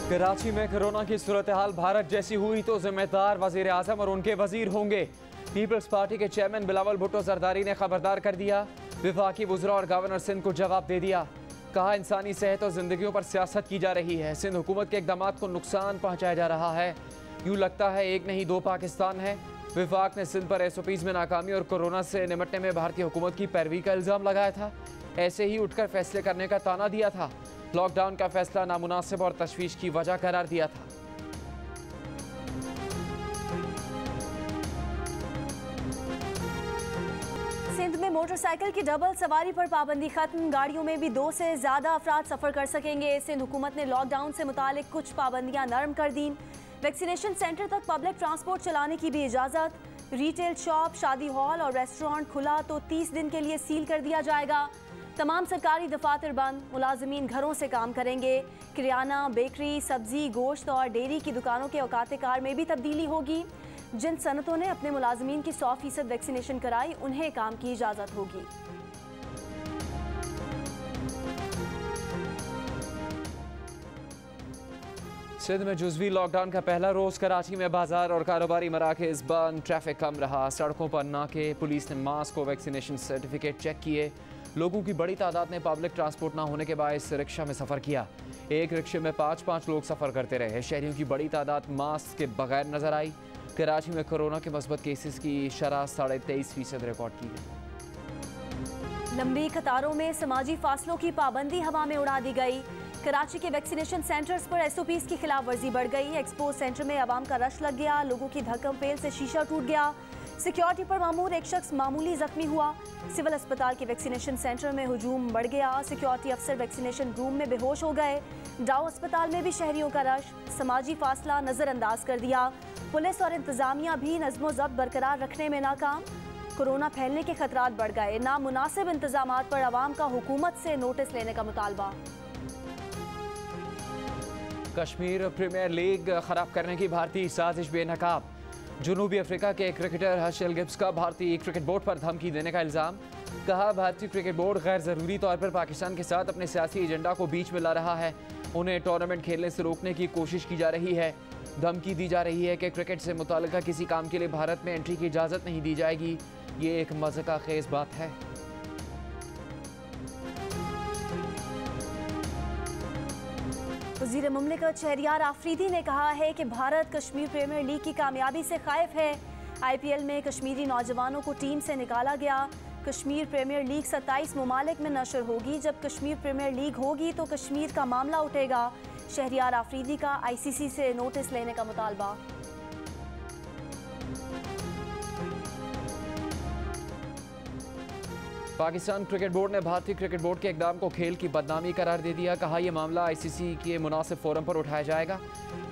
कराची में कोरोना की सूरत हाल भारत जैसी हुई तो जिम्मेदार वजीर आजम और उनके वजीर होंगे। पीपल्स पार्टी के चेयरमैन बिलावल भुट्टो जरदारी ने खबरदार कर दिया। विफाकी वज़रा और गवर्नर सिंध को जवाब दे दिया। कहा इंसानी सेहत और जिंदगियों पर सियासत की जा रही है। सिंध हुकूमत के इकदाम को नुकसान पहुँचाया जा रहा है। यूँ लगता है एक नहीं दो पाकिस्तान है। विफाक ने सिंध पर SOPs में नाकामी और कोरोना से निपटने में भारतीय हुकूमत की पैरवी का इल्ज़ाम लगाया था। ऐसे ही उठकर फैसले करने का ताना दिया था। लॉकडाउन का फैसला नामुनासिब और तशवीश की वजह करार दिया था। सिंध में मोटरसाइकिल की डबल सवारी पर पाबंदी खत्म। गाड़ियों में भी 2 से ज्यादा अफराद सफर कर सकेंगे। सिंध हुकूमत ने लॉकडाउन से मुतालिक कुछ पाबंदियां नरम कर दी। वैक्सीनेशन सेंटर तक पब्लिक ट्रांसपोर्ट चलाने की भी इजाजत। रिटेल शॉप, शादी हॉल और रेस्टोरेंट खुला तो 30 दिन के लिए सील कर दिया जाएगा। तमाम सरकारी दफातर बंद। मुलाजमीन घरों से काम करेंगे। किराना, बेकरी, सब्जी, गोश्त और डेयरी की दुकानों के औकात कार में भी तब्दीली होगी। जिन सनतों ने अपने मुलाजमीन की 100% वैक्सीनेशन कराई उन्हें काम की इजाज़त होगी। सिंध में जुज़वी लॉकडाउन का पहला रोज। कराची में बाजार और कारोबारी मराकज़ बंद। ट्रैफिक कम रहा। सड़कों पर नाके। पुलिस ने मास्क और वैक्सीनेशन सर्टिफिकेट चेक किए। लोगों की बड़ी तादाद ने पब्लिक ट्रांसपोर्ट ना होने के बायस रिक्शा में सफ़र किया। एक रिक्शे में 5-5 लोग सफ़र करते रहे। शहरियों की बड़ी तादाद मास्क के बगैर नजर आई। कराची में कोरोना के मस्बत केसेस की शरह 23.5% रिकॉर्ड की गई। लंबी कतारों में समाजी फासलों की पाबंदी हवा में उड़ा दी गई। कराची के वैक्सीनेशन सेंटर्स पर SOPs की खिलाफ वर्जी बढ़ गई। एक्सपोज सेंटर में अवाम का रश लग गया। लोगों की धक्कम पेल से शीशा टूट गया। सिक्योरिटी पर मामूर एक शख्स मामूली जख्मी हुआ। सिविल अस्पताल के वैक्सीनेशन सेंटर में हुजूम बढ़ गया। सिक्योरिटी अफसर वैक्सीनेशन रूम में बेहोश हो गए। डाउ अस्पताल में भी शहरियों का रश। समाजी फासला नजरअंदाज कर दिया। पुलिस और इंतजामिया भी नज़्मो ज़ब्त बरकरार रखने में नाकाम। कोरोना फैलने के खतरात बढ़ गए। नामुनासिब इंतजामात पर अवाम का हुकूमत से नोटिस लेने का मुतालबा। कश्मीर प्रीमियर लीग खराब करने की भारतीय साजिश बेनकाब। जनूबी अफ्रीका के क्रिकेटर हर्शल गिब्स का भारतीय क्रिकेट बोर्ड पर धमकी देने का इल्ज़ाम। कहा भारतीय क्रिकेट बोर्ड गैर ज़रूरी तौर पर पाकिस्तान के साथ अपने सियासी एजेंडा को बीच में ला रहा है। उन्हें टूर्नामेंट खेलने से रोकने की कोशिश की जा रही है। धमकी दी जा रही है कि क्रिकेट से मुताल्लिक़ किसी काम के लिए भारत में एंट्री की इजाज़त नहीं दी जाएगी। ये एक मज़ाक़ खेज़ बात है। वज़ीर मुमलिकत शहरियार आफरीदी ने कहा है कि भारत कश्मीर प्रीमियर लीग की कामयाबी से खाइफ है। IPL में कश्मीरी नौजवानों को टीम से निकाला गया। कश्मीर प्रीमियर लीग 27 ममालिक में नशर होगी। जब कश्मीर प्रीमियर लीग होगी तो कश्मीर का मामला उठेगा। शहरियार आफरीदी का ICC से नोटिस लेने का मुतालबा। पाकिस्तान क्रिकेट बोर्ड ने भारतीय क्रिकेट बोर्ड के इक़दाम को खेल की बदनामी करार दे दिया। कहा यह मामला ICC के मुनासिब फोरम पर उठाया जाएगा।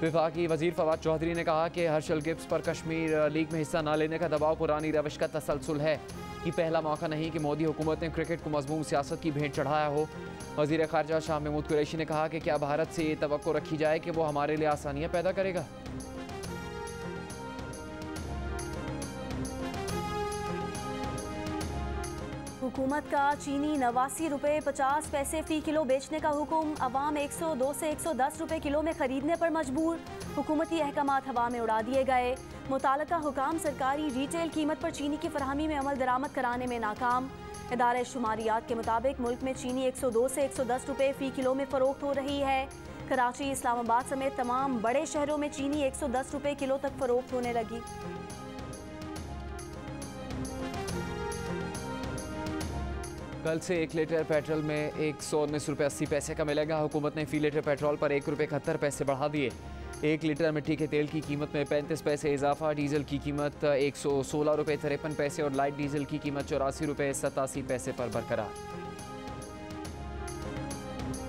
विफाकी वज़ीर फवाद चौधरी ने कहा कि हर्शल गिब्स पर कश्मीर लीग में हिस्सा न लेने का दबाव पुरानी रविश का तसलसल है। ये पहला मौका नहीं कि मोदी हुकूमत ने क्रिकेट को मज़मूम सियासत की भेंट चढ़ाया हो। वज़ीर ख़ारजा शाह महमूद कुरैशी ने कहा कि क्या भारत से ये तवक्को रखी जाए कि वो हमारे लिए आसानियाँ पैदा करेगा। हुकूमत का चीनी 89 रुपये 50 पैसे फ़ी किलो बेचने का हुक्म। अवाम 102 से 110 रुपये किलो में ख़रीदने पर मजबूर। हुकूमती अहकामात हवा में उड़ा दिए गए। मुताल्लिका हुकाम सरकारी रिटेल कीमत पर चीनी की फरहमी में अमल दरामद कराने में नाकाम। इदारे शुमारियात के मुताबिक मुल्क में चीनी 102 से 110 रुपये फ़ी किलो में फ़रोख्त हो रही है। कराची, इस्लामाबाद समेत तमाम बड़े शहरों में चीनी 110 रुपये किलो तक फ़रोख्त होने लगी। कल से 1 लीटर पेट्रोल में 119 रुपये 80 पैसे का मिलेगा। हुकूमत ने फ़ी लीटर पेट्रोल पर 1 रुपये 71 पैसे बढ़ा दिए। 1 लीटर मिट्टी के तेल की कीमत में 35 पैसे इजाफा। डीजल की कीमत 116 रुपये 53 पैसे और लाइट डीजल की कीमत 84 रुपये 87 पैसे पर बरकरार।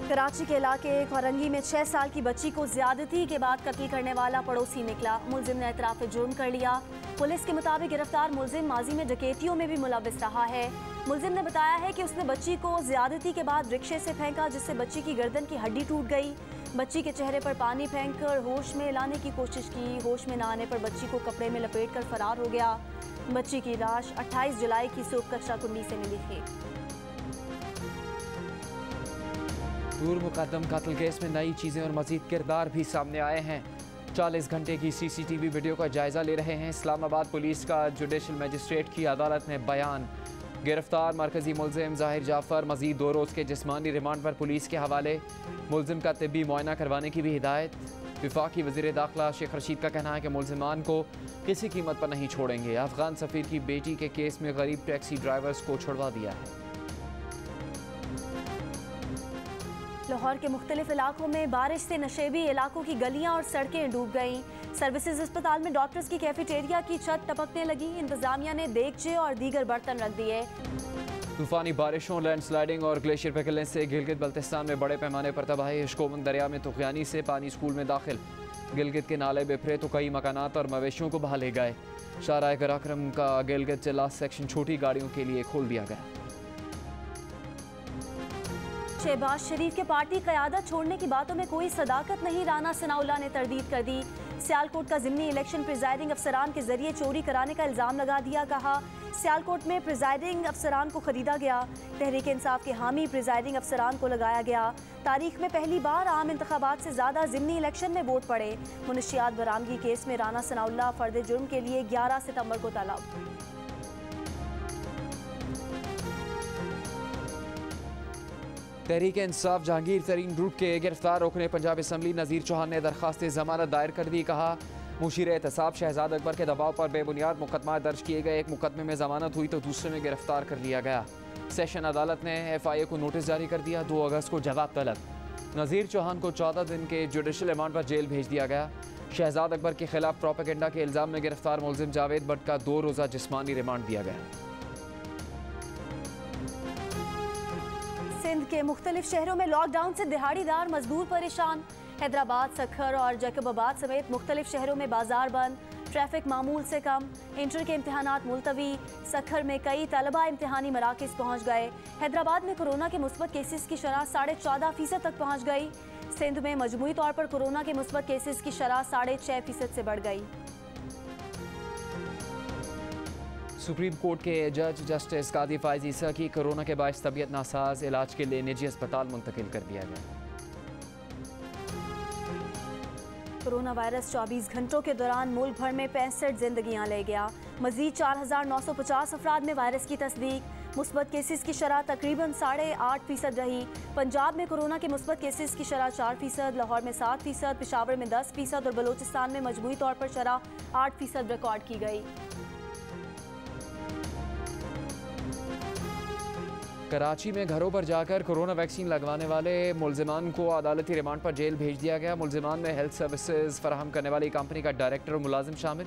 कराची के इलाके खौरंगी में 6 साल की बच्ची को ज्यादती के बाद कत्ल करने वाला पड़ोसी निकला। मुलजिम ने एतराफ़ जुर्म कर लिया। पुलिस के मुताबिक गिरफ्तार मुलजिम माजी में डकैतियों में भी मुलव्विस रहा है। मुलजिम ने बताया है कि उसने बच्ची को ज्यादती के बाद रिक्शे से फेंका, जिससे बच्ची की गर्दन की हड्डी टूट गई। बच्ची के चेहरे पर पानी फेंककर होश में लाने की कोशिश की। होश में न आने पर बच्ची को कपड़े में लपेटकर फरार हो गया। बच्ची की लाश 28 जुलाई की सुबह कचरा कुंडी से मिली थी। दूर मुकदम कत्ल केस में नई चीज़ें और मजीद किरदार भी सामने आए हैं। 40 घंटे की CCTV वीडियो का जायजा ले रहे हैं। इस्लामाबाद पुलिस का जुडिशल मजिस्ट्रेट की अदालत में बयान। गिरफ्तार मरकजी मुलजिम ज़ाहिर जाफर मजीद 2 रोज़ के जिस्मानी रिमांड पर पुलिस के हवाले। मुलजिम का तिब्बी मुआयना करवाने की भी हिदायत। वफाकी वज़ीर दाखिला शेख रशीद का कहना है कि मुलजिमान को किसी कीमत पर नहीं छोड़ेंगे। अफगान सफ़ीर की बेटी के केस में गरीब टैक्सी ड्राइवर्स को छुड़वा दिया है। लाहौर के मुख्तलिफ इलाकों में बारिश से नशेबी इलाकों की गलियां और सड़कें डूब गईं। सर्विसेज अस्पताल में डॉक्टर्स की कैफेटेरिया की छत टपकने लगी। इंतजामिया ने देगचे और दीगर बर्तन रख दिए। तूफानी बारिशों, लैंडस्लाइडिंग और ग्लेशियर पिघलने से गिलगित बल्तिस्तान में बड़े पैमाने पर तबाही। इश्कोमन दरिया में तुगयानी से पानी स्कूल में दाखिल। गिलगित के नाले बिफरे तो कई मकानात और मवेशियों को बहा ले गए। शाहराह कराक्रम का गिलगित से लास्ट सेक्शन छोटी गाड़ियों के लिए खोल दिया गया। शहबाज शरीफ के पार्टी क़यादत छोड़ने की बातों में कोई सदाकत नहीं, राना सनाउल्लाह ने तरदीद कर दी। सियालकोट का ज़िमनी इलेक्शन प्रिजाइडिंग अफसरान के जरिए चोरी कराने का इल्ज़ाम लगा दिया। कहा सियालकोट में प्रिजाइडिंग अफसरान को खरीदा गया। तहरीक इंसाफ के हामी प्रिजाइडिंग अफसरान को लगाया गया। तारीख में पहली बार आम इंतखाबात से ज़्यादा ज़िमनी इलेक्शन में वोट पड़े। मुनशियात बरामदगी केस में राना सनाउल्लाह फर्द जुर्म के लिए 11 सितंबर को तलब। तहरीक इंसाफ जहांगीर तरीन ग्रुप के गिरफ्तार रोकने पंजाब असम्बली नज़ीर चौहान ने दरख्वास्त ज़मानत दायर कर दी। कहा मुशीर एहतसाब शहजाद अकबर के दबाव पर बेबुनियाद मुकदमा दर्ज किए गए। एक मुकदमे में ज़मानत हुई तो दूसरे में गिरफ्तार कर लिया गया। सेशन अदालत ने FIA को नोटिस जारी कर दिया। 2 अगस्त को जवाब तलब। नज़ीर चौहान को 14 दिन के जुडिशल रिमांड पर जेल भेज दिया गया। शहजाद अकबर के खिलाफ प्रोपेगेंडा के इल्ज़ाम में गिरफ्तार मुलजिम जावेद भट्ट का 2 रोज़ा जिस्मानी रिमांड दिया गया। सिंध के मुख्तलिफ शहरों में लॉकडाउन से दिहाड़ीदार मजदूर परेशान। हैदराबाद, सखर और जैकबाबाद समेत मुख्तलिफ शहरों में बाजार बंद। ट्रैफिक मामूल से कम। इंटर के इम्तहानात मुलतवी। सखर में कई तलबा इम्तहानी मराकज़ पहुँच गए। हैदराबाद में कोरोना के मुस्बत केसेस की शरह 14.5% तक पहुँच गई। सिंध में मजमूई तौर पर कोरोना के मुस्बत केसेस की शरह 6.5% से बढ़ गई। सुप्रीम कोर्ट के जज जस्टिस कादी फायज ईसा की कोरोना के बायस तबीयत नासाज, इलाज के लिए निजी अस्पताल मुंतकिल कर दिया गया। कोरोना वायरस 24 घंटों के दौरान मुल्क भर में 65 जिंदगियां ले गया। मजीद 4,950 अफराद में वायरस की तस्दीक। मुस्बत केसेस की शरह तकरीबन 8.5% रही। पंजाब में कोरोना के मुस्बत केसेस की शरह 4%, लाहौर में 7%, पेशावर में 10% और बलोचिस्तान में मजमूई तौर पर शरह 8% रिकॉर्ड की गई। कराची में घरों पर जाकर कोरोना वैक्सीन लगवाने वाले मुलजिमान को अदालती रिमांड पर जेल भेज दिया गया। मुलजिमान में हेल्थ सर्विसेज फराहम करने वाली कंपनी का डायरेक्टर और मुलाजिम शामिल।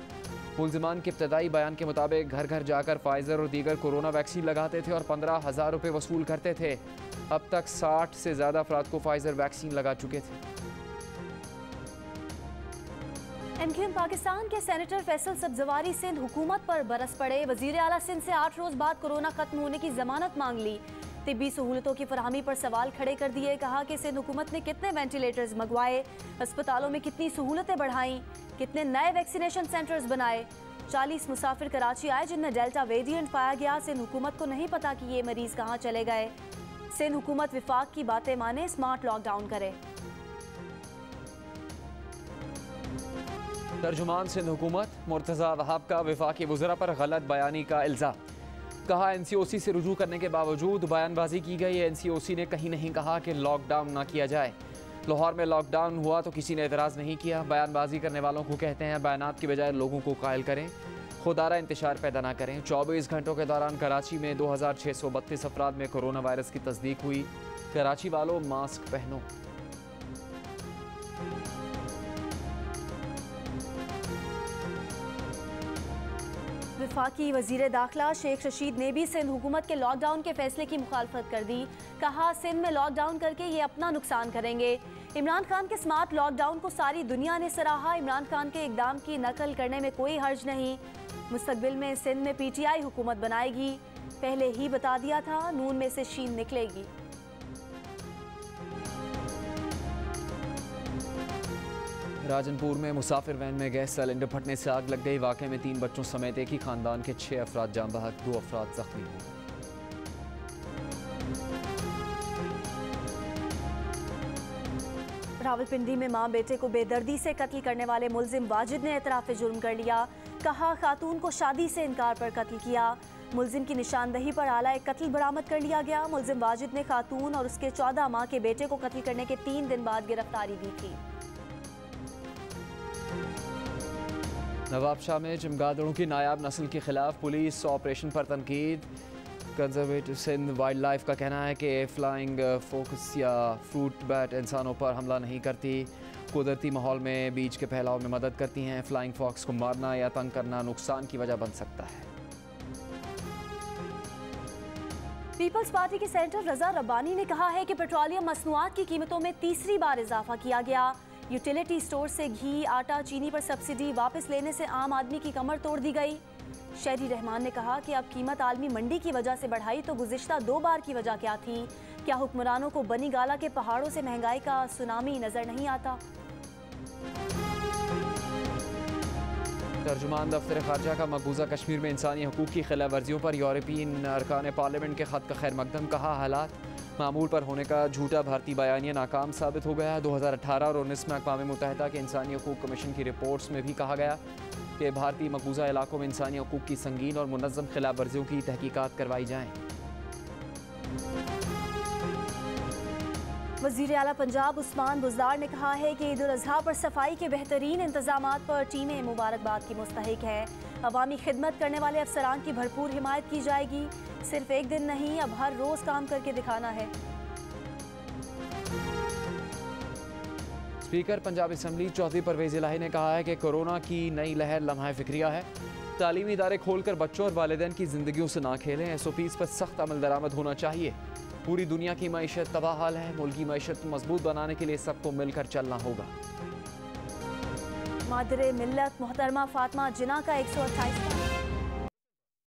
मुलजिमान के इब्तदाई बयान के मुताबिक घर घर जाकर फाइजर और दीगर कोरोना वैक्सीन लगाते थे और 15,000 रुपये वसूल करते थे। अब तक 60 से ज़्यादा अफराद को फाइजर वैक्सीन लगा चुके थे। MQM पाकिस्तान के सेनेटर फैसल सब्जवारी सिंध हुकूमत पर बरस पड़े। वजीर आला सिंध से 8 रोज़ बाद कोरोना खत्म होने की जमानत मांग ली। तिब्बी सहूलतों की फराहमी पर सवाल खड़े कर दिए। कहा कि सिंध हुकूमत ने कितने वेंटिलेटर्स मंगवाए, अस्पतालों में कितनी सहूलतें बढ़ाईं, कितने नए वैक्सीनेशन सेंटर्स बनाए। 40 मुसाफिर कराची आए जिनमें डेल्टा वेरिएंट पाया गया। सिंध हुकूमत को नहीं पता कि ये मरीज कहाँ चले गए। सिंध हुकूमत विफाक की बातें माने, स्मार्ट लॉकडाउन करे। तर्जुमान सिंध हुकूमत मुर्तज़ा वहाब का वफाकी वज़रा पर गलत बयानी का इल्ज़ाम। कहा NCOC से रुजू करने के बावजूद बयानबाजी की गई। NCOC ने कहीं नहीं कहा कि लॉकडाउन ना किया जाए। लाहौर में लॉकडाउन हुआ तो किसी ने एतराज़ नहीं किया। बयानबाजी करने वालों को कहते हैं बयानात की बजाय लोगों को कायल करें, खुदारा इंतशार पैदा ना करें। 24 घंटों के दौरान कराची में 2,632 अफराद में कोरोना वायरस की तस्दीक हुई। कराची वालों मास्क पहनो। वफाकी वजीर दाखिला शेख रशीद ने भी सिंध हुकूमत के लॉकडाउन के फैसले की मुखालफत कर दी। कहा सिंध में लॉकडाउन करके ये अपना नुकसान करेंगे। इमरान खान के स्मार्ट लॉकडाउन को सारी दुनिया ने सराहा। इमरान खान के इकदाम की नकल करने में कोई हर्ज नहीं। मुस्तकबिल में सिंध में PTI हुकूमत बनाएगी। पहले ही बता दिया था, नून में से शीन निकलेगी। राजनपुर में मुसाफिर वैन में गैस सिलेंडर फटने से आग लग गई। वाक़े में 3 बच्चों समेत एक ही खानदान के 6 अफराद जान बहक, 2 अफराद जख्मी हुए। रावलपिंडी में मां बेटे को बेदर्दी से कत्ल करने वाले मुलजिम वाजिद ने एतराफ़े जुर्म कर लिया। कहा खातून को शादी से इनकार पर कत्ल किया। मुलजिम की निशानदही पर आला एक कत्ल बरामद कर लिया गया। मुलजिम वाजिद ने खातून और उसके 14 माह के बेटे को कत्ल करने के 3 दिन बाद गिरफ्तारी दी थी। नवाबशाह में चमगादड़ों की नायाब नस्ल के खिलाफ पुलिस ऑपरेशन पर तनकीद। कंजर्वेटिव सिंध वाइल्ड लाइफ का कहना है कि फ्लाइंग फोकस या फ्रूट बैट इंसानों पर हमला नहीं करती, कुदरती माहौल में बीज के फैलाव में मदद करती हैं। फ्लाइंग फॉक्स को मारना या तंग करना नुकसान की वजह बन सकता है। पीपल्स पार्टी के सेनेटर रजा रब्बानी ने कहा है कि पेट्रोलियम मसनूआत की कीमतों में तीसरी बार इजाफा किया गया। यूटिलिटी स्टोर से घी, आटा, चीनी पर सब्सिडी वापस लेने से आम आदमी की कमर तोड़ दी गई। शहरी रहमान ने कहा कि अब कीमत आलमी मंडी की वजह से बढ़ाई तो गुज़िश्ता 2 बार की वजह क्या थी? क्या हुक्मरानों को बनी गाला के पहाड़ों से महंगाई का सुनामी नजर नहीं आता? तर्जुमान दफ्तर खारजा का मकबूजा कश्मीर में इंसानी हकूक़ की खिलाफ वर्जियों पर यूरोपियन अरकान पार्लियामेंट के ख़त का खैर मकदम। कहा हालात मामूल पर होने का झूठा भारतीय बयानिया नाकाम साबित हो गया। 2018 और 19 में अक़वाम मुत्तहिदा के इंसानी हकूक़ कमीशन की रिपोर्ट्स में भी कहा गया कि भारतीय मकबूजा इलाकों में इंसानी हकूक़ की संगीन और मुनज़्ज़म खिलाफ वर्जियों की तहकीकात करवाई जाएँ। वज़ीर आला पंजाब उस्मान बुज़दार ने कहा है कि ईद उल अज़हा पर सफाई के बेहतरीन इंतजामात पर टीमें मुबारकबाद की मुस्तहिक है। अवामी खिदमत करने वाले अफसरान की भरपूर हिमायत की जाएगी। सिर्फ एक दिन नहीं, अब हर रोज़ काम करके दिखाना है। स्पीकर पंजाब असम्बली चौधरी परवेज़ इलाही ने कहा है कि कोरोना की नई लहर लम्हा फ़िक्रिया है। तालीमी इदारे खोलकर बच्चों और वालिदैन की ज़िंदगियों से ना खेलें। SOPs पर सख्त अमल दरामद होना चाहिए। पूरी दुनिया की मईशत तबाह हाल है। मुल्क की मईशत मजबूत बनाने के लिए सबको मिलकर चलना होगा। मादरे मिल्लत मोहतरमा फातिमा जिन्ना का 128